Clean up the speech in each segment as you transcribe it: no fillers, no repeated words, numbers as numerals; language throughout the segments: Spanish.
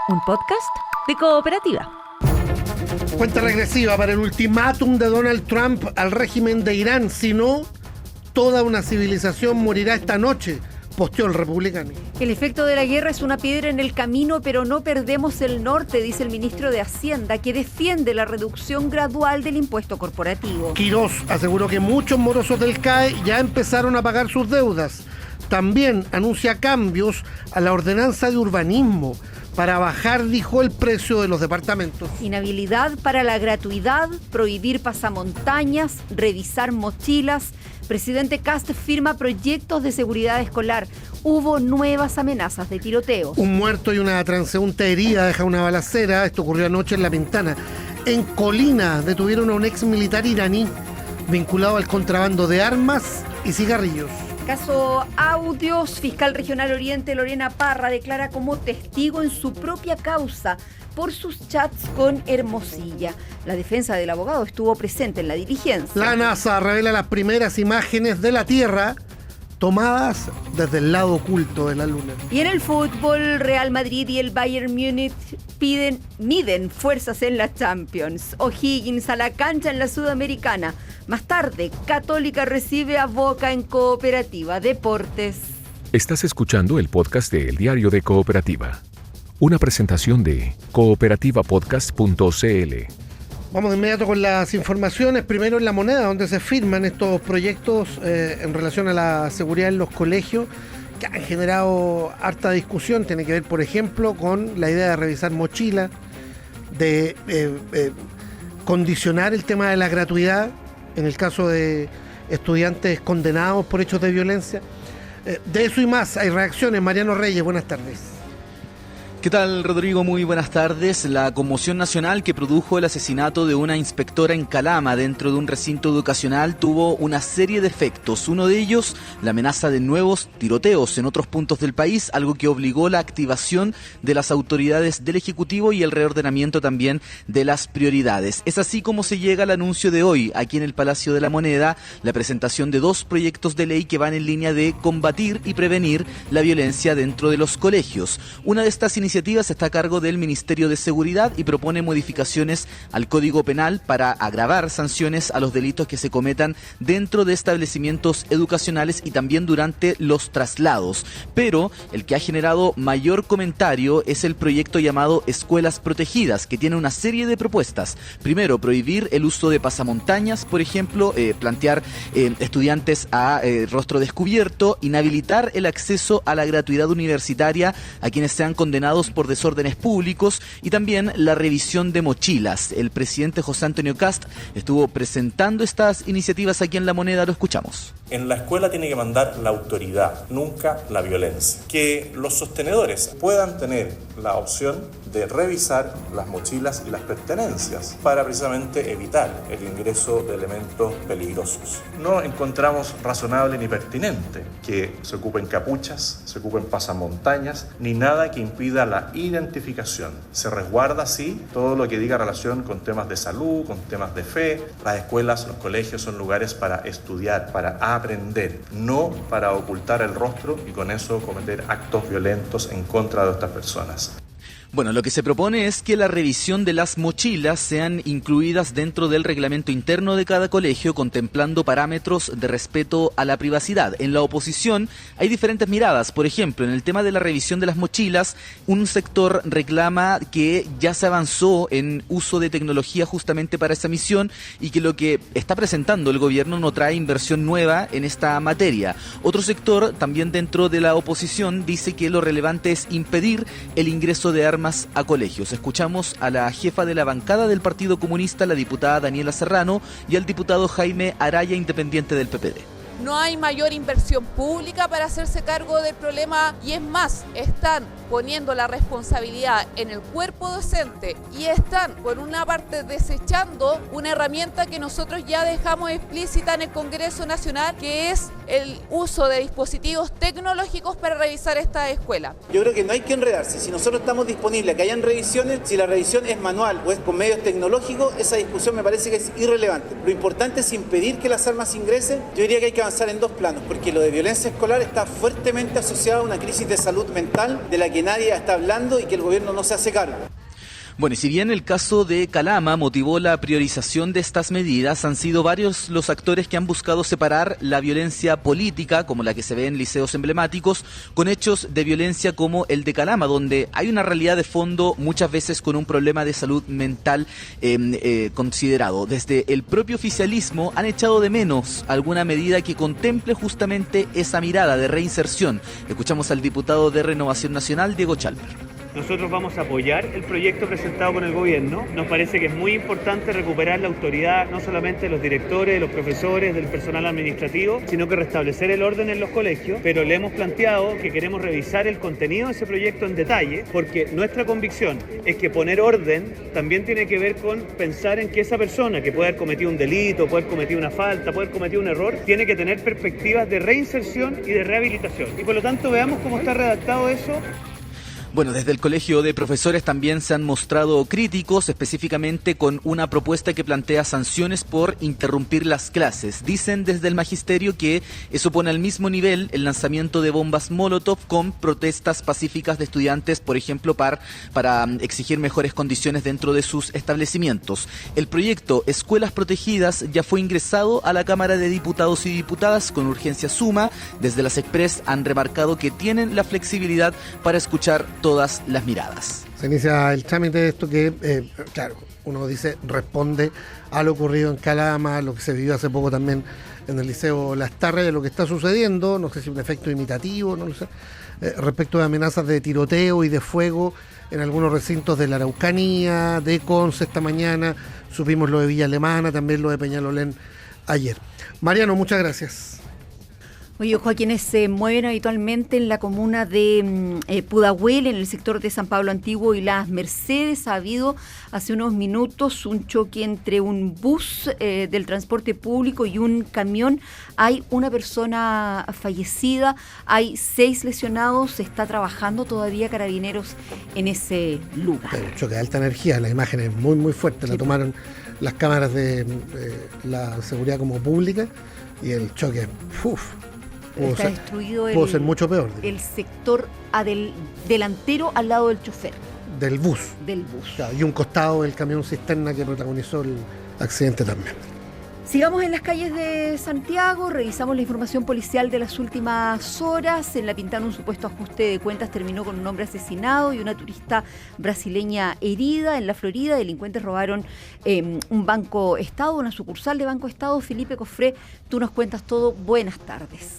un podcast de Cooperativa. Cuenta regresiva para el ultimátum de Donald Trump al régimen de Irán. Si no, toda una civilización morirá esta noche, posteó el republicano. El efecto de la guerra es una piedra en el camino, pero no perdemos el norte, dice el ministro de Hacienda, que defiende la reducción gradual del impuesto corporativo. Quirós aseguró que muchos morosos del CAE ya empezaron a pagar sus deudas. También anuncia cambios a la ordenanza de urbanismo para bajar, dijo, el precio de los departamentos. Inhabilidad para la gratuidad, prohibir pasamontañas, revisar mochilas. Presidente Kast firma proyectos de seguridad escolar. Hubo nuevas amenazas de tiroteo. Un muerto y una transeúnte herida deja una balacera. Esto ocurrió anoche en La Pintana. En Colina detuvieron a un ex militar iraní vinculado al contrabando de armas y cigarrillos. Caso Audios, fiscal regional Oriente Lorena Parra declara como testigo en su propia causa por sus chats con Hermosilla. La defensa del abogado estuvo presente en la diligencia. La NASA revela las primeras imágenes de la Tierra tomadas desde el lado oculto de la Luna. Y en el fútbol, Real Madrid y el Bayern Múnich miden fuerzas en la Champions. O'Higgins a la cancha en la Sudamericana. Más tarde, Católica recibe a Boca en Cooperativa Deportes. Estás escuchando el podcast de El Diario de Cooperativa. Una presentación de cooperativapodcast.cl. Vamos de inmediato con las informaciones. Primero en La Moneda, donde se firman estos proyectos en relación a la seguridad en los colegios, que han generado harta discusión. Tiene que ver, por ejemplo, con la idea de revisar mochilas, de condicionar el tema de la gratuidad en el caso de estudiantes condenados por hechos de violencia. De eso y más hay reacciones. Mariano Reyes, buenas tardes. ¿Qué tal, Rodrigo? Muy buenas tardes. La conmoción nacional que produjo el asesinato de una inspectora en Calama dentro de un recinto educacional tuvo una serie de efectos. Uno de ellos, la amenaza de nuevos tiroteos en otros puntos del país, algo que obligó la activación de las autoridades del Ejecutivo y el reordenamiento también de las prioridades. Es así como se llega al anuncio de hoy, aquí en el Palacio de la Moneda, la presentación de 2 proyectos de ley que van en línea de combatir y prevenir la violencia dentro de los colegios. Una de estas iniciativas está a cargo del Ministerio de Seguridad y propone modificaciones al Código Penal para agravar sanciones a los delitos que se cometan dentro de establecimientos educacionales y también durante los traslados. Pero el que ha generado mayor comentario es el proyecto llamado Escuelas Protegidas, que tiene una serie de propuestas. Primero, prohibir el uso de pasamontañas, por ejemplo, plantear estudiantes a rostro descubierto, inhabilitar el acceso a la gratuidad universitaria a quienes sean condenados por desórdenes públicos y también la revisión de mochilas. El presidente José Antonio Kast estuvo presentando estas iniciativas aquí en La Moneda, lo escuchamos. En la escuela tiene que mandar la autoridad, nunca la violencia. Que los sostenedores puedan tener la opción de revisar las mochilas y las pertenencias para precisamente evitar el ingreso de elementos peligrosos. No encontramos razonable ni pertinente que se ocupen capuchas, se ocupen pasamontañas, ni nada que impida la identificación. Se resguarda, sí, todo lo que diga relación con temas de salud, con temas de fe. Las escuelas, los colegios son lugares para estudiar, para aprender, no para ocultar el rostro y con eso cometer actos violentos en contra de estas personas. Bueno, lo que se propone es que la revisión de las mochilas sean incluidas dentro del reglamento interno de cada colegio, contemplando parámetros de respeto a la privacidad. En la oposición hay diferentes miradas. Por ejemplo, en el tema de la revisión de las mochilas, un sector reclama que ya se avanzó en uso de tecnología justamente para esa misión y que lo que está presentando el gobierno no trae inversión nueva en esta materia. Otro sector, también dentro de la oposición, dice que lo relevante es impedir el ingreso de armas a colegios. Escuchamos a la jefa de la bancada del Partido Comunista, la diputada Daniela Serrano, y al diputado Jaime Araya, independiente del PPD. No hay mayor inversión pública para hacerse cargo del problema y es más, están poniendo la responsabilidad en el cuerpo docente y están, por una parte, desechando una herramienta que nosotros ya dejamos explícita en el Congreso Nacional, que es el uso de dispositivos tecnológicos para revisar esta escuela. Yo creo que no hay que enredarse. Si nosotros estamos disponibles a que hayan revisiones, si la revisión es manual o es con medios tecnológicos, esa discusión me parece que es irrelevante. Lo importante es impedir que las armas ingresen. Yo diría que hay que avanzar en 2 planos, porque lo de violencia escolar está fuertemente asociado a una crisis de salud mental de la que que nadie está hablando y que el gobierno no se hace cargo. Bueno, y si bien el caso de Calama motivó la priorización de estas medidas, han sido varios los actores que han buscado separar la violencia política, como la que se ve en liceos emblemáticos, con hechos de violencia como el de Calama, donde hay una realidad de fondo muchas veces con un problema de salud mental considerado. Desde el propio oficialismo han echado de menos alguna medida que contemple justamente esa mirada de reinserción. Escuchamos al diputado de Renovación Nacional, Diego Chalper. Nosotros vamos a apoyar el proyecto presentado con el gobierno. Nos parece que es muy importante recuperar la autoridad no solamente de los directores, de los profesores, del personal administrativo, sino que restablecer el orden en los colegios. Pero le hemos planteado que queremos revisar el contenido de ese proyecto en detalle, porque nuestra convicción es que poner orden también tiene que ver con pensar en que esa persona que puede haber cometido un delito, puede haber cometido una falta, puede haber cometido un error, tiene que tener perspectivas de reinserción y de rehabilitación. Y por lo tanto veamos cómo está redactado eso. Bueno, desde el Colegio de Profesores también se han mostrado críticos, específicamente con una propuesta que plantea sanciones por interrumpir las clases. Dicen desde el magisterio que eso pone al mismo nivel el lanzamiento de bombas Molotov con protestas pacíficas de estudiantes, por ejemplo, para exigir mejores condiciones dentro de sus establecimientos. El proyecto Escuelas Protegidas ya fue ingresado a la Cámara de Diputados y Diputadas con urgencia suma. Desde las Express han remarcado que tienen la flexibilidad para escuchar todas las miradas. Se inicia el trámite de esto que, claro, uno dice, responde a lo ocurrido en Calama, lo que se vivió hace poco también en el Liceo Las Tarrias, de lo que está sucediendo, no sé si un efecto imitativo, no lo sé, respecto de amenazas de tiroteo y de fuego en algunos recintos de la Araucanía, de Conce esta mañana, supimos lo de Villa Alemana, también lo de Peñalolén ayer. Mariano, muchas gracias. Oye, ojo a quienes se mueven habitualmente en la comuna de Pudahuel, en el sector de San Pablo Antiguo y Las Mercedes. Ha habido hace unos minutos un choque entre un bus del transporte público y un camión. Hay una persona fallecida, hay 6 lesionados. Se está trabajando todavía Carabineros en ese lugar. Un choque de alta energía, la imagen es muy, muy fuerte. La tomaron las cámaras de la seguridad como pública y el choque, está destruido pudo ser mucho peor. El sector delantero al lado del chofer. Del bus. Claro, y un costado del camión cisterna que protagonizó el accidente también. Sigamos en las calles de Santiago, revisamos la información policial de las últimas horas. En La Pintana, un supuesto ajuste de cuentas terminó con un hombre asesinado y una turista brasileña herida. En la Florida, delincuentes robaron un Banco Estado, una sucursal de Banco Estado. Felipe Cofré, tú nos cuentas todo. Buenas tardes.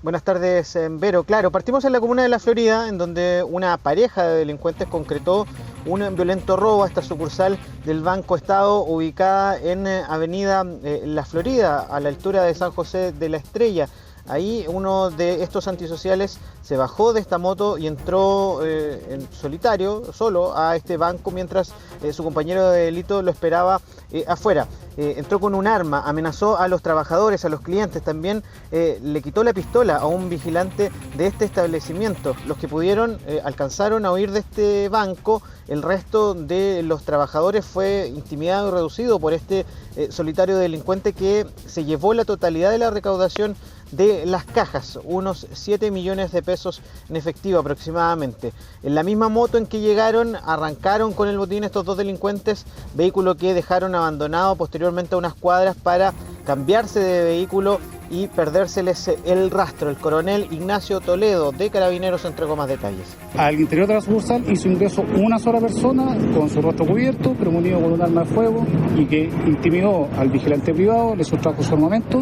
Buenas tardes, Vero. Claro, partimos en la comuna de La Florida, en donde una pareja de delincuentes concretó un violento robo a esta sucursal del Banco Estado ubicada en Avenida La Florida, a la altura de San José de la Estrella. Ahí uno de estos antisociales se bajó de esta moto y entró en solitario, solo, a este banco mientras su compañero de delito lo esperaba afuera. Entró con un arma, amenazó a los trabajadores, a los clientes, también le quitó la pistola a un vigilante de este establecimiento. Los que pudieron alcanzaron a huir de este banco. El resto de los trabajadores fue intimidado y reducido por este solitario delincuente que se llevó la totalidad de la recaudación de las cajas, unos 7 millones de pesos en efectivo aproximadamente. En la misma moto en que llegaron, arrancaron con el botín estos dos delincuentes, vehículo que dejaron abandonado posteriormente a unas cuadras para cambiarse de vehículo y perdérseles el rastro. El coronel Ignacio Toledo de Carabineros entregó más detalles. Al interior de la sucursal hizo ingreso una sola persona con su rostro cubierto, premunido con un arma de fuego y que intimidó al vigilante privado, le sustrajo su armamento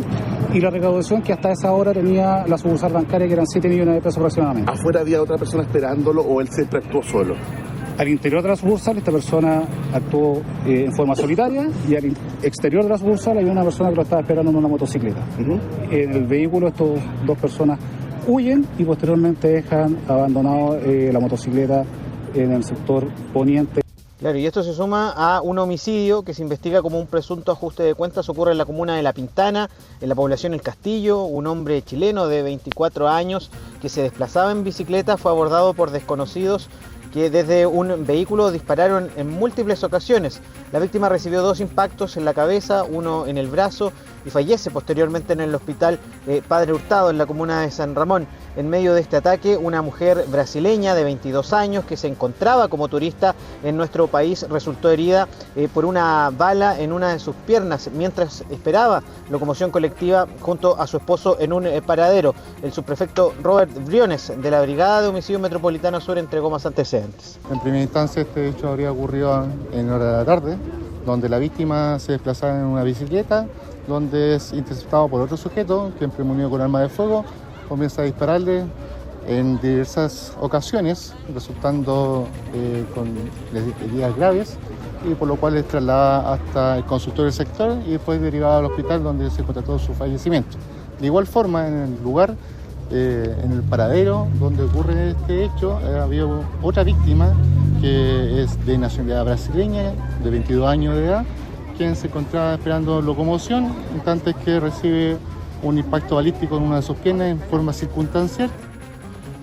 y la recaudación que hasta esa hora tenía la sucursal bancaria, que eran 7 millones de pesos aproximadamente. ¿Afuera había otra persona esperándolo o él siempre actuó solo? Al interior de la sucursal esta persona actuó en forma solitaria y al exterior de la sucursal hay una persona que lo estaba esperando en una motocicleta. En el vehículo estas dos personas huyen y posteriormente dejan abandonado la motocicleta en el sector poniente. Claro, y esto se suma a un homicidio que se investiga como un presunto ajuste de cuentas. Ocurre en la comuna de La Pintana, en la población El Castillo. Un hombre chileno de 24 años que se desplazaba en bicicleta fue abordado por desconocidos que desde un vehículo dispararon en múltiples ocasiones. La víctima recibió 2 impactos en la cabeza, uno en el brazo y fallece posteriormente en el hospital Padre Hurtado en la comuna de San Ramón. en medio de este ataque. Una mujer brasileña de 22 años que se encontraba como turista en nuestro país resultó herida por una bala en una de sus piernas mientras esperaba locomoción colectiva junto a su esposo en un paradero. El subprefecto Robert Briones de la Brigada de Homicidio Metropolitano Sur entregó más antecedentes. En primera instancia este hecho habría ocurrido en hora de la tarde, donde la víctima se desplazaba en una bicicleta, donde es interceptado por otro sujeto que, premonido con arma de fuego, comienza a dispararle en diversas ocasiones, resultando con heridas graves, y por lo cual es trasladada hasta el consultorio del sector y después derivada al hospital, donde se constató su fallecimiento. De igual forma, en el lugar, en el paradero donde ocurre este hecho, había otra víctima que es de nacionalidad brasileña, de 22 años de edad, quien se encontraba esperando locomoción, instantes que recibe un impacto balístico en una de sus piernas en forma circunstancial.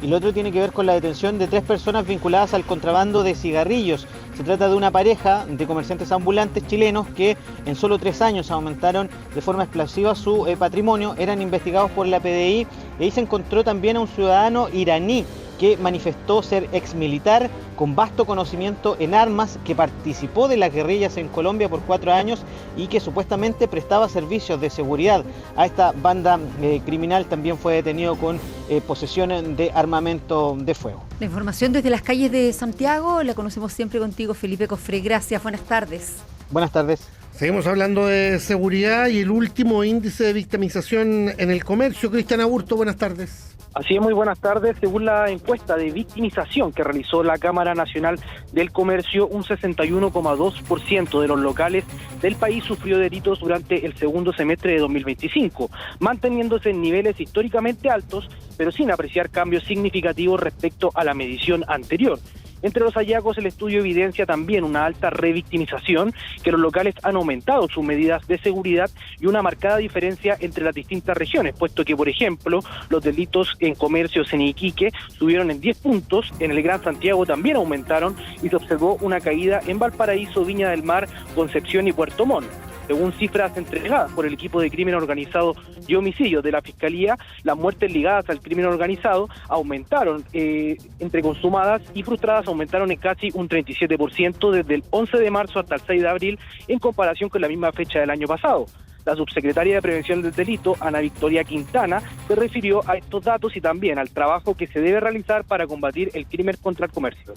Y lo otro tiene que ver con la detención de 3 personas vinculadas al contrabando de cigarrillos. Se trata de una pareja de comerciantes ambulantes chilenos que en solo 3 años aumentaron de forma explosiva su patrimonio. Eran investigados por la PDI y ahí se encontró también a un ciudadano iraní que manifestó ser exmilitar con vasto conocimiento en armas, que participó de las guerrillas en Colombia por 4 años y que supuestamente prestaba servicios de seguridad a esta banda criminal. También fue detenido con posesión de armamento de fuego. La información desde las calles de Santiago la conocemos siempre contigo, Felipe Cofré. Gracias, buenas tardes. Buenas tardes. Seguimos hablando de seguridad y el último índice de victimización en el comercio. Cristian Aburto, buenas tardes. Así es, muy buenas tardes. Según la encuesta de victimización que realizó la Cámara Nacional del Comercio, un 61,2% de los locales del país sufrió delitos durante el segundo semestre de 2025, manteniéndose en niveles históricamente altos, pero sin apreciar cambios significativos respecto a la medición anterior. Entre los hallazgos, el estudio evidencia también una alta revictimización, que los locales han aumentado sus medidas de seguridad y una marcada diferencia entre las distintas regiones, puesto que, por ejemplo, los delitos en comercios en Iquique subieron en 10 puntos, en el Gran Santiago también aumentaron y se observó una caída en Valparaíso, Viña del Mar, Concepción y Puerto Montt. Según cifras entregadas por el equipo de crimen organizado y homicidios de la Fiscalía, las muertes ligadas al crimen organizado aumentaron, entre consumadas y frustradas, aumentaron en casi un 37% desde el 11 de marzo hasta el 6 de abril en comparación con la misma fecha del año pasado. La subsecretaria de Prevención del Delito, Ana Victoria Quintana, se refirió a estos datos y también al trabajo que se debe realizar para combatir el crimen contra el comercio.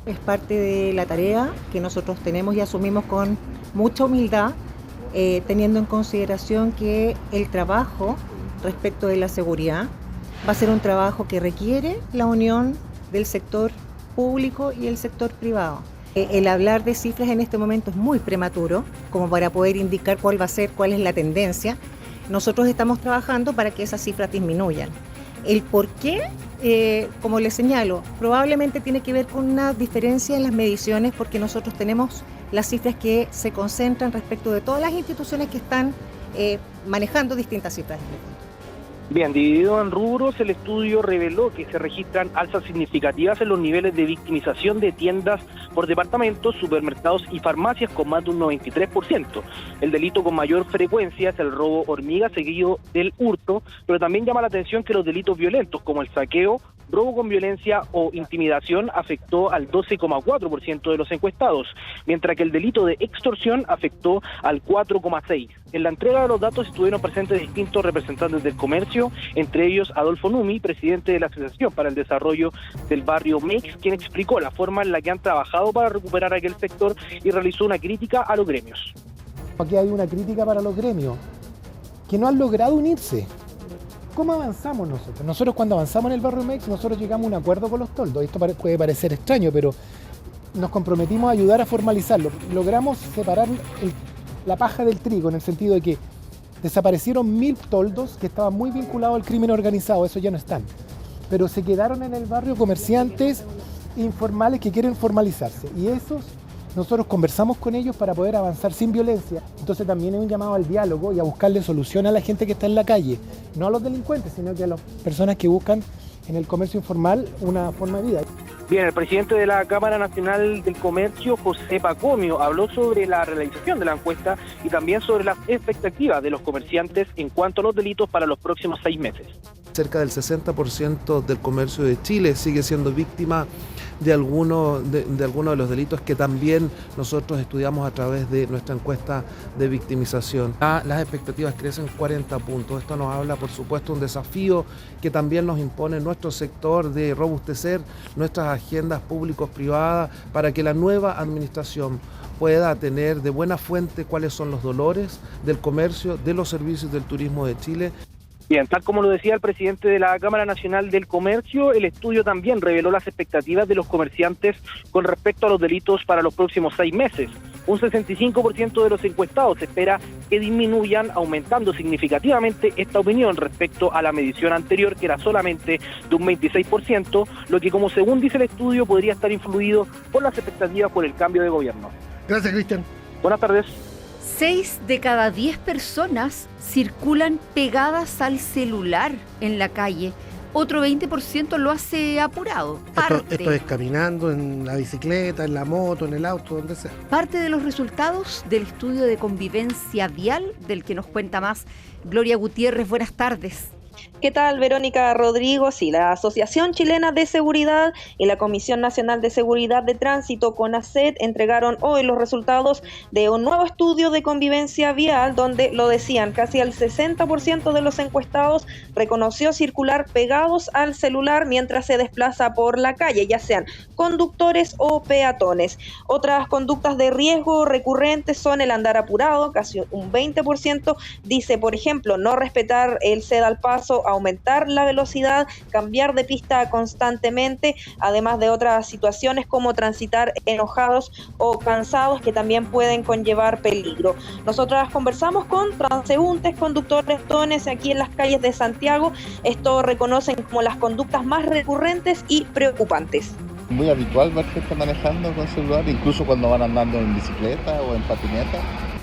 Es parte de la tarea que nosotros tenemos y asumimos con mucha humildad, teniendo en consideración que el trabajo respecto de la seguridad va a ser un trabajo que requiere la unión del sector público y el sector privado. El hablar de cifras en este momento es muy prematuro, como para poder indicar cuál es la tendencia. Nosotros estamos trabajando para que esas cifras disminuyan. El por qué, como les señalo, probablemente tiene que ver con una diferencia en las mediciones, porque nosotros tenemos las cifras que se concentran respecto de todas las instituciones que están manejando distintas cifras. Bien, dividido en rubros, el estudio reveló que se registran alzas significativas en los niveles de victimización de tiendas por departamentos, supermercados y farmacias con más de un 93%. El delito con mayor frecuencia es el robo hormiga, seguido del hurto, pero también llama la atención que los delitos violentos como el saqueo, robo con violencia o intimidación afectó al 12,4% de los encuestados, mientras que el delito de extorsión afectó al 4,6%. En la entrega de los datos estuvieron presentes distintos representantes del comercio, entre ellos Adolfo Numi, presidente de la Asociación para el Desarrollo del Barrio Meix, quien explicó la forma en la que han trabajado para recuperar aquel sector y realizó una crítica a los gremios. Aquí hay una crítica para los gremios, que no han logrado unirse. ¿Cómo avanzamos nosotros? Nosotros cuando avanzamos en el Barrio Meix, nosotros llegamos a un acuerdo con los toldos. Esto puede parecer extraño, pero nos comprometimos a ayudar a formalizarlo. Logramos separar la paja del trigo, en el sentido de que desaparecieron 1000 toldos que estaban muy vinculados al crimen organizado, esos ya no están. Pero se quedaron en el barrio comerciantes informales que quieren formalizarse. Y esos, nosotros conversamos con ellos para poder avanzar sin violencia. Entonces también es un llamado al diálogo y a buscarle solución a la gente que está en la calle. No a los delincuentes, sino que a las personas que buscan en el comercio informal una forma de vida. Bien, el presidente de la Cámara Nacional del Comercio, José Pacomio, habló sobre la realización de la encuesta y también sobre las expectativas de los comerciantes en cuanto a los delitos para los próximos 6 meses. cerca del 60% del comercio de Chile sigue siendo víctima de algunos de los delitos que también nosotros estudiamos a través de nuestra encuesta de victimización. Las expectativas crecen 40 puntos. Esto nos habla, por supuesto, un desafío que también nos impone nuestro sector de robustecer nuestras agendas públicos-privadas para que la nueva administración pueda tener de buena fuente cuáles son los dolores del comercio, de los servicios del turismo de Chile. Bien, tal como lo decía el presidente de la Cámara Nacional del Comercio, el estudio también reveló las expectativas de los comerciantes con respecto a los delitos para los próximos 6 meses. Un 65% de los encuestados espera que disminuyan, aumentando significativamente esta opinión respecto a la medición anterior, que era solamente de un 26%, lo que, como según dice el estudio, podría estar influido por las expectativas por el cambio de gobierno. Gracias, Cristian. Buenas tardes. 6 de cada 10 personas circulan pegadas al celular en la calle. Otro 20% lo hace apurado. Esto es caminando, en la bicicleta, en la moto, en el auto, donde sea. Parte de los resultados del estudio de convivencia vial, del que nos cuenta más Gloria Gutiérrez. Buenas tardes. ¿Qué tal, Verónica, Rodrigo? Sí, la Asociación Chilena de Seguridad y la Comisión Nacional de Seguridad de Tránsito, CONACET, entregaron hoy los resultados de un nuevo estudio de convivencia vial, donde lo decían, casi el 60% de los encuestados reconoció circular pegados al celular mientras se desplaza por la calle, ya sean conductores o peatones. Otras conductas de riesgo recurrentes son el andar apurado, casi un 20% dice, por ejemplo, no respetar el ceda al paso, aumentar la velocidad, cambiar de pista constantemente, además de otras situaciones como transitar enojados o cansados, que también pueden conllevar peligro. Nosotras conversamos con transeúntes, conductores, peatones aquí en las calles de Santiago. Esto reconocen como las conductas más recurrentes y preocupantes. Muy habitual ver gente manejando con celular, incluso cuando van andando en bicicleta o en patineta,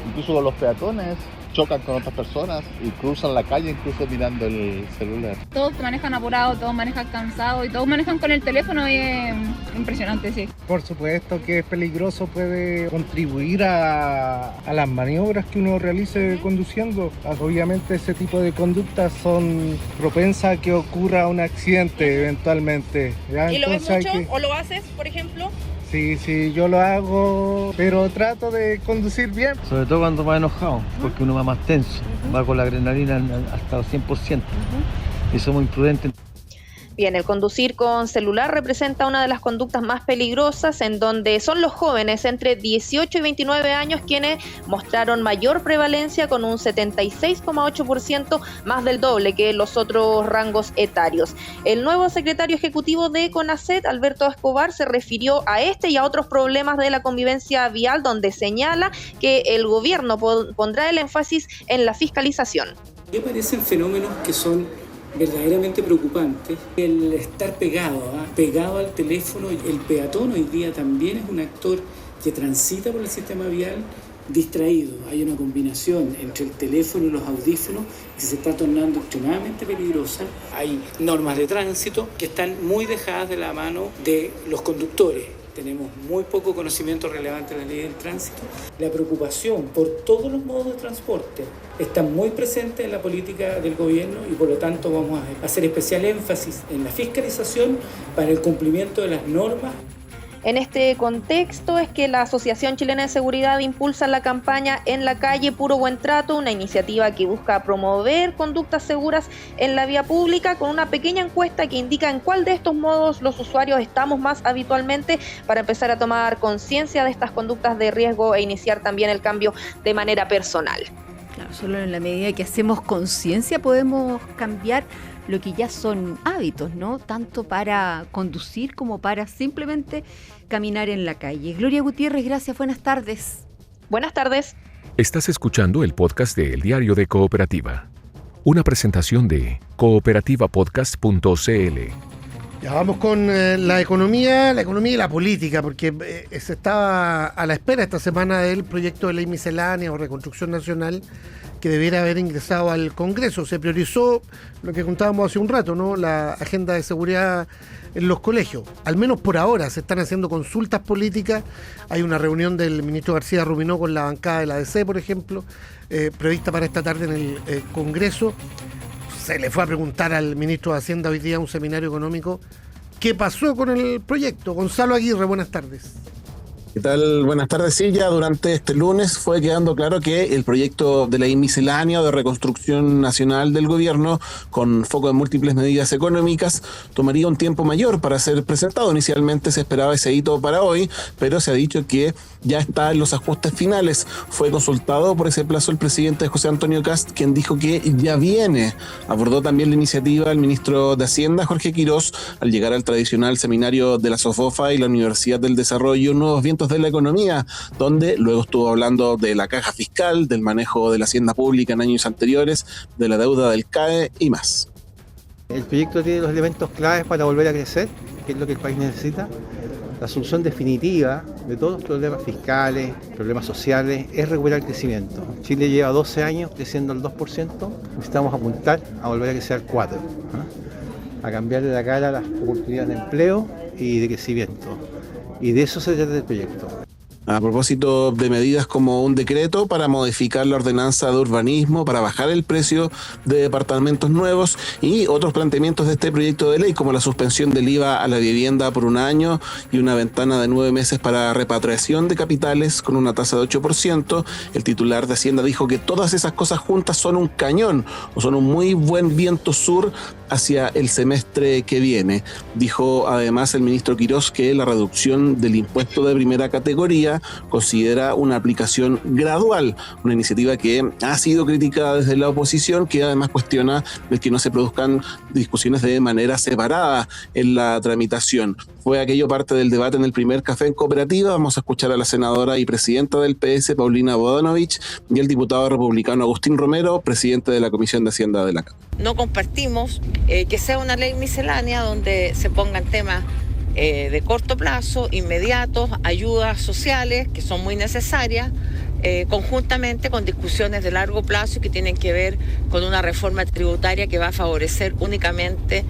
incluso los peatones chocan con otras personas y cruzan la calle incluso mirando el celular. Todos manejan apurados, todos manejan cansados y todos manejan con el teléfono, y es impresionante, sí. Por supuesto que es peligroso, puede contribuir a las maniobras que uno realice conduciendo. Obviamente ese tipo de conductas son propensas a que ocurra un accidente eventualmente. ¿Ya? ¿Y lo ves mucho o lo haces, por ejemplo? Sí, yo lo hago, pero trato de conducir bien. Sobre todo cuando va enojado, porque uno va más tenso, va con la adrenalina hasta el 100%, y somos imprudentes. Bien, el conducir con celular representa una de las conductas más peligrosas, en donde son los jóvenes entre 18 y 29 años quienes mostraron mayor prevalencia, con un 76,8%, más del doble que los otros rangos etarios. El nuevo secretario ejecutivo de CONACET, Alberto Escobar, se refirió a este y a otros problemas de la convivencia vial, donde señala que el gobierno pondrá el énfasis en la fiscalización. Me parecen fenómenos que son verdaderamente preocupante, el estar pegado al teléfono. El peatón hoy día también es un actor que transita por el sistema vial distraído. Hay una combinación entre el teléfono y los audífonos que se está tornando extremadamente peligrosa. Hay normas de tránsito que están muy dejadas de la mano de los conductores. Tenemos muy poco conocimiento relevante de la ley del tránsito. La preocupación por todos los modos de transporte está muy presente en la política del gobierno, y por lo tanto vamos a hacer especial énfasis en la fiscalización para el cumplimiento de las normas. En este contexto es que la Asociación Chilena de Seguridad impulsa la campaña En la Calle Puro Buen Trato, una iniciativa que busca promover conductas seguras en la vía pública, con una pequeña encuesta que indica en cuál de estos modos los usuarios estamos más habitualmente, para empezar a tomar conciencia de estas conductas de riesgo e iniciar también el cambio de manera personal. Claro, solo en la medida que hacemos conciencia podemos cambiar lo que ya son hábitos, ¿no? Tanto para conducir como para simplemente caminar en la calle. Gloria Gutiérrez, gracias, buenas tardes. Buenas tardes. Estás escuchando el podcast de El Diario de Cooperativa, una presentación de cooperativapodcast.cl. Ya vamos con la economía y la política, porque se estaba a la espera esta semana del proyecto de ley miscelánea o reconstrucción nacional que debiera haber ingresado al Congreso. Se priorizó lo que contábamos hace un rato, ¿no? La agenda de seguridad en los colegios. Al menos por ahora se están haciendo consultas políticas. Hay una reunión del ministro García Rubinó con la bancada de la DC, por ejemplo, prevista para esta tarde en el Congreso. Se le fue a preguntar al ministro de Hacienda hoy día en un seminario económico qué pasó con el proyecto. Gonzalo Aguirre, buenas tardes. ¿Qué tal? Buenas tardes. Sí, ya durante este lunes fue quedando claro que el proyecto de ley miscelánea o de reconstrucción nacional del gobierno, con foco en múltiples medidas económicas, tomaría un tiempo mayor para ser presentado. Inicialmente se esperaba ese hito para hoy, pero se ha dicho que ya está en los ajustes finales. Fue consultado por ese plazo el presidente José Antonio Kast, quien dijo que ya viene. Abordó también la iniciativa el ministro de Hacienda, Jorge Quirós, al llegar al tradicional seminario de la SOFOFA y la Universidad del Desarrollo Nuevos Vientos de la Economía, donde luego estuvo hablando de la caja fiscal, del manejo de la hacienda pública en años anteriores, de la deuda del CAE y más. El proyecto tiene los elementos claves para volver a crecer, que es lo que el país necesita. La solución definitiva de todos los problemas fiscales, problemas sociales, es recuperar el crecimiento. Chile lleva 12 años creciendo al 2%, necesitamos apuntar a volver a crecer al 4%, a cambiarle la cara a las oportunidades de empleo y de crecimiento. Y de eso se trata el proyecto. A propósito de medidas como un decreto para modificar la ordenanza de urbanismo, para bajar el precio de departamentos nuevos y otros planteamientos de este proyecto de ley, como la suspensión del IVA a la vivienda por un año y una ventana de 9 meses para repatriación de capitales con una tasa de 8%. El titular de Hacienda dijo que todas esas cosas juntas son un cañón o son un muy buen viento sur hacia el semestre que viene. Dijo además el ministro Quirós que la reducción del impuesto de primera categoría considera una aplicación gradual, una iniciativa que ha sido criticada desde la oposición, que además cuestiona el que no se produzcan discusiones de manera separada en la tramitación. Fue aquello parte del debate en el primer café en Cooperativa. Vamos a escuchar a la senadora y presidenta del PS, Paulina Bodanovich, y el diputado republicano Agustín Romero, presidente de la Comisión de Hacienda de la Cámara. No compartimos que sea una ley miscelánea donde se pongan temas de corto plazo, inmediatos, ayudas sociales que son muy necesarias, conjuntamente con discusiones de largo plazo y que tienen que ver con una reforma tributaria que va a favorecer únicamente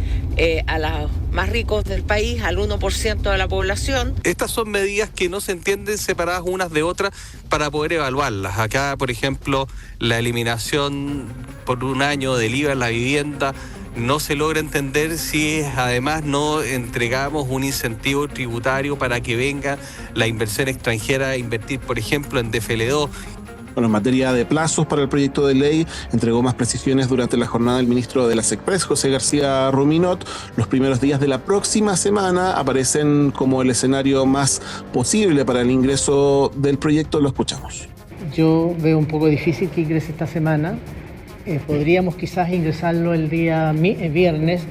a los más ricos del país, al 1% de la población. Estas son medidas que no se entienden separadas unas de otras para poder evaluarlas. Acá, por ejemplo, la eliminación por un año del IVA en la vivienda no se logra entender si además no entregamos un incentivo tributario para que venga la inversión extranjera a invertir, por ejemplo, en DFL2. Bueno, en materia de plazos para el proyecto de ley, entregó más precisiones durante la jornada el ministro de la SECPRES, José García Ruminot. Los primeros días de la próxima semana aparecen como el escenario más posible para el ingreso del proyecto. Lo escuchamos. Yo veo un poco difícil que ingrese esta semana. Podríamos quizás ingresarlo el día viernes,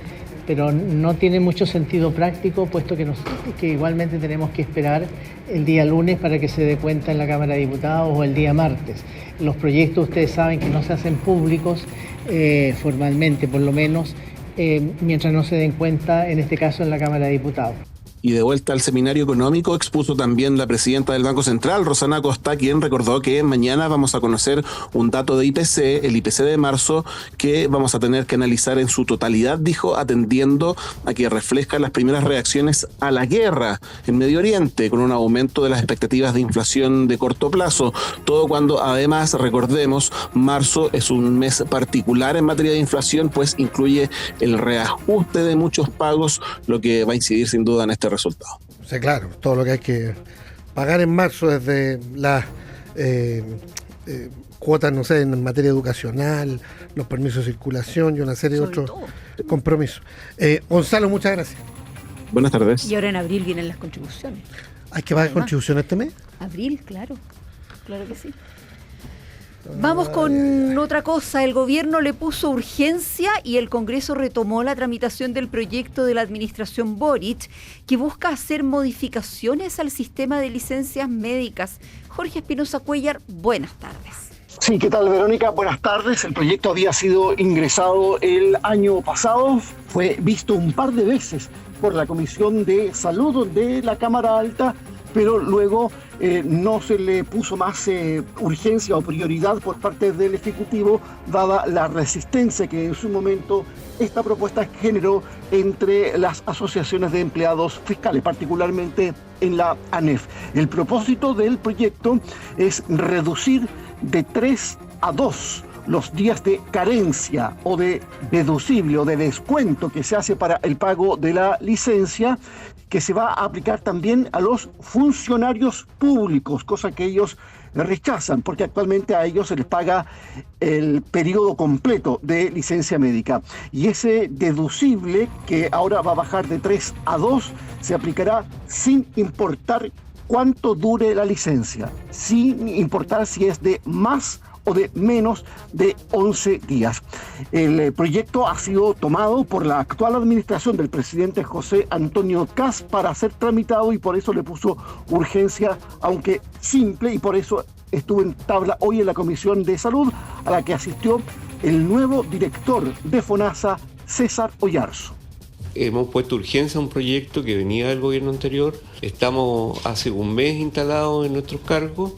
pero no tiene mucho sentido práctico, puesto que igualmente tenemos que esperar el día lunes para que se dé cuenta en la Cámara de Diputados o el día martes. Los proyectos ustedes saben que no se hacen públicos formalmente, por lo menos, mientras no se den cuenta, en este caso en la Cámara de Diputados. Y de vuelta al seminario económico expuso también la presidenta del Banco Central, Rosana Costa, quien recordó que mañana vamos a conocer un dato de IPC, el IPC de marzo, que vamos a tener que analizar en su totalidad, dijo, atendiendo a que refleja las primeras reacciones a la guerra en Medio Oriente, con un aumento de las expectativas de inflación de corto plazo. Todo cuando, además, recordemos, marzo es un mes particular en materia de inflación, pues incluye el reajuste de muchos pagos, lo que va a incidir sin duda en este resultado. Sí, claro, todo lo que hay que pagar en marzo desde las cuotas, no sé, en materia educacional, los permisos de circulación y una serie de otros compromisos. Gonzalo, muchas gracias. Buenas tardes. Y ahora en abril vienen las contribuciones. ¿Hay que pagar contribución este mes? Abril, claro que sí. Vamos con otra cosa. El gobierno le puso urgencia y el Congreso retomó la tramitación del proyecto de la administración Boric, que busca hacer modificaciones al sistema de licencias médicas. Jorge Espinosa Cuellar, buenas tardes. Sí, ¿qué tal, Verónica? Buenas tardes. El proyecto había sido ingresado el año pasado, fue visto un par de veces por la Comisión de Salud de la Cámara Alta, pero luego no se le puso más urgencia o prioridad por parte del Ejecutivo, dada la resistencia que en su momento esta propuesta generó entre las asociaciones de empleados fiscales, particularmente en la ANEF. El propósito del proyecto es reducir de 3 a 2 los días de carencia o de deducible o de descuento que se hace para el pago de la licencia, que se va a aplicar también a los funcionarios públicos, cosa que ellos rechazan, porque actualmente a ellos se les paga el periodo completo de licencia médica. Y ese deducible, que ahora va a bajar de 3 a 2, se aplicará sin importar cuánto dure la licencia, sin importar si es de más o de menos de 11 días. El proyecto ha sido tomado por la actual administración del presidente José Antonio Kast para ser tramitado, y por eso le puso urgencia, aunque simple, y por eso estuvo en tabla hoy en la Comisión de Salud, a la que asistió el nuevo director de FONASA, César Oyarzo. Hemos puesto urgencia a un proyecto que venía del gobierno anterior. Estamos hace un mes instalados en nuestros cargos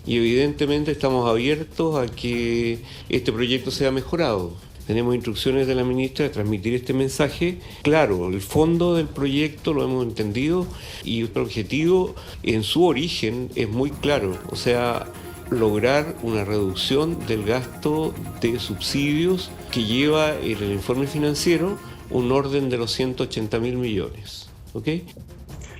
y evidentemente estamos abiertos a que este proyecto sea mejorado. Tenemos instrucciones de la ministra de transmitir este mensaje. Claro, el fondo del proyecto lo hemos entendido y nuestro objetivo en su origen es muy claro, o sea, lograr una reducción del gasto de subsidios que lleva en el informe financiero un orden de los 180.000 millones. ¿Ok?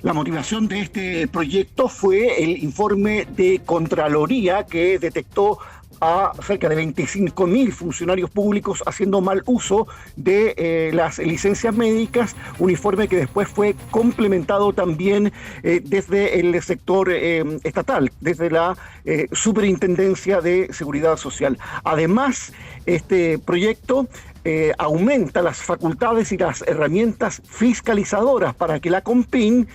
La motivación de este proyecto fue el informe de Contraloría, que detectó a cerca de 25.000 funcionarios públicos haciendo mal uso de las licencias médicas, un informe que después fue complementado también desde el sector estatal, desde la Superintendencia de Seguridad Social. Además, este proyecto aumenta las facultades y las herramientas fiscalizadoras para que la CONPIN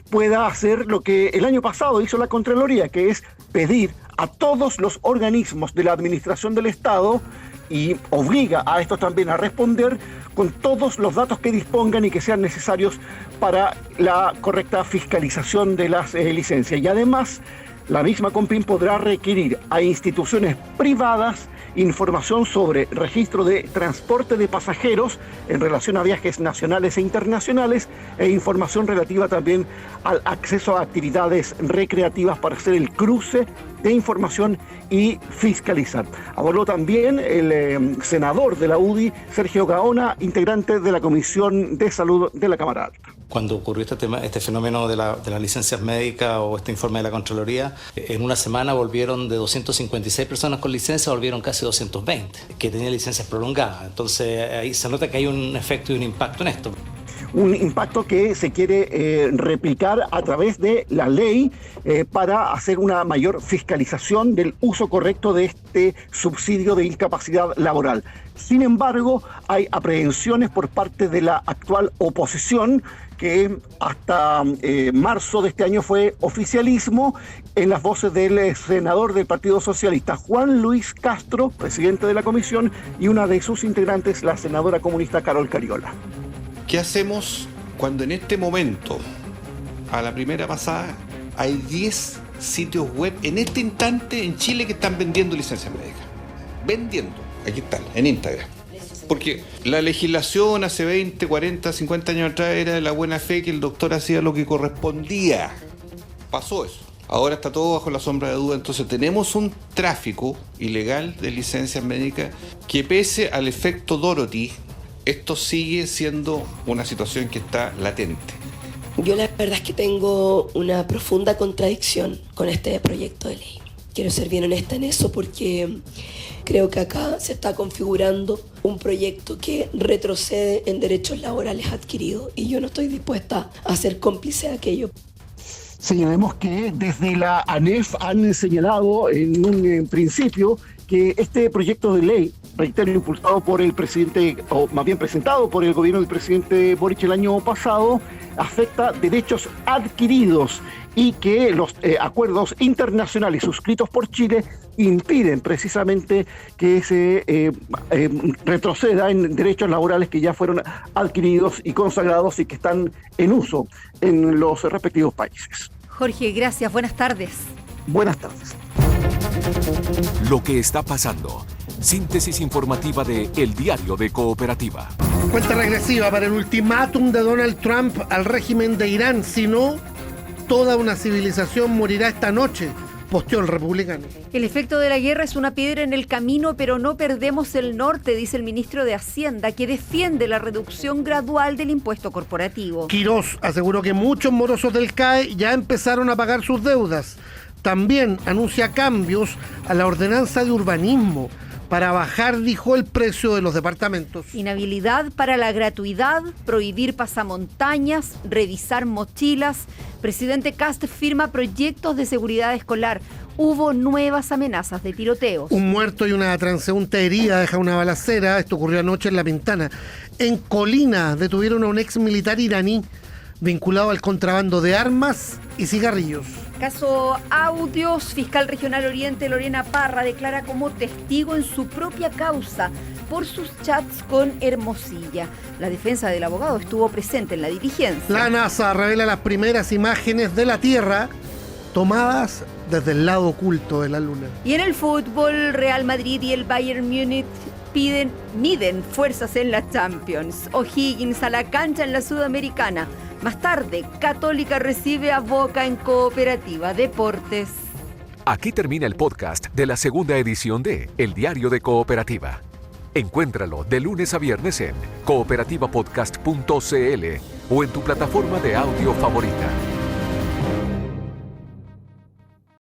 pueda hacer lo que el año pasado hizo la Contraloría, que es pedir a todos los organismos de la administración del Estado, y obliga a estos también a responder con todos los datos que dispongan y que sean necesarios para la correcta fiscalización de las licencias. Y además, la misma CONPIN podrá requerir a instituciones privadas información sobre registro de transporte de pasajeros en relación a viajes nacionales e internacionales, e información relativa también al acceso a actividades recreativas para hacer el cruce de información y fiscalizar. Habló también el senador de la UDI, Sergio Gaona, integrante de la Comisión de Salud de la Cámara Alta. Cuando ocurrió este fenómeno de las licencias médicas o este informe de la Contraloría, en una semana volvieron de 256 personas con licencia, volvieron casi 220, que tenían licencias prolongadas. Entonces ahí se nota que hay un efecto y un impacto en esto. Un impacto que se quiere replicar a través de la ley para hacer una mayor fiscalización del uso correcto de este subsidio de incapacidad laboral. Sin embargo, hay aprehensiones por parte de la actual oposición, que hasta marzo de este año fue oficialismo, en las voces del senador del Partido Socialista, Juan Luis Castro, presidente de la comisión, y una de sus integrantes, la senadora comunista Carol Cariola. ¿Qué hacemos cuando en este momento, a la primera pasada, hay 10 sitios web en este instante en Chile que están vendiendo licencias médicas? Vendiendo. Aquí están, en Instagram. Porque la legislación hace 20, 40, 50 años atrás era de la buena fe, que el doctor hacía lo que correspondía. Pasó eso. Ahora está todo bajo la sombra de duda. Entonces tenemos un tráfico ilegal de licencias médicas que, pese al efecto Dorothy, esto sigue siendo una situación que está latente. Yo la verdad es que tengo una profunda contradicción con este proyecto de ley. Quiero ser bien honesta en eso, porque creo que acá se está configurando un proyecto que retrocede en derechos laborales adquiridos, y yo no estoy dispuesta a ser cómplice de aquello. Señalemos que desde la ANEF han señalado en un principio que este proyecto de ley, reitero, impulsado por el presidente, o más bien presentado por el gobierno del presidente Boric el año pasado, afecta derechos adquiridos, y que los acuerdos internacionales suscritos por Chile impiden precisamente que se retroceda en derechos laborales que ya fueron adquiridos y consagrados y que están en uso en los respectivos países. Jorge, gracias. Buenas tardes. Buenas tardes. Lo que está pasando. Síntesis informativa de El Diario de Cooperativa. Cuenta regresiva para el ultimátum de Donald Trump al régimen de Irán. Si no, toda una civilización morirá esta noche posteó el Republicano. El efecto de la guerra es una piedra en el camino, pero no perdemos el norte, dice el ministro de Hacienda, que defiende la reducción gradual del impuesto corporativo. Quirós aseguró que muchos morosos del CAE ya empezaron a pagar sus deudas. También anuncia cambios a la ordenanza de urbanismo para bajar, dijo, el precio de los departamentos. Inhabilidad para la gratuidad, prohibir pasamontañas, revisar mochilas. Presidente Kast firma proyectos de seguridad escolar. Hubo nuevas amenazas de tiroteos. Un muerto y una transeúnte herida deja una balacera. Esto ocurrió anoche en La Pintana. En Colina detuvieron a un ex militar iraní vinculado al contrabando de armas y cigarrillos. Caso Audios, fiscal regional Oriente Lorena Parra declara como testigo en su propia causa por sus chats con Hermosilla. La defensa del abogado estuvo presente en la diligencia. La NASA revela las primeras imágenes de la Tierra tomadas desde el lado oculto de la Luna. Y en el fútbol, Real Madrid y el Bayern Múnich miden fuerzas en la Champions. O'Higgins a la cancha en la Sudamericana. Más tarde, Católica recibe a Boca en Cooperativa Deportes. Aquí termina el podcast de la segunda edición de El Diario de Cooperativa. Encuéntralo de lunes a viernes en cooperativapodcast.cl o en tu plataforma de audio favorita.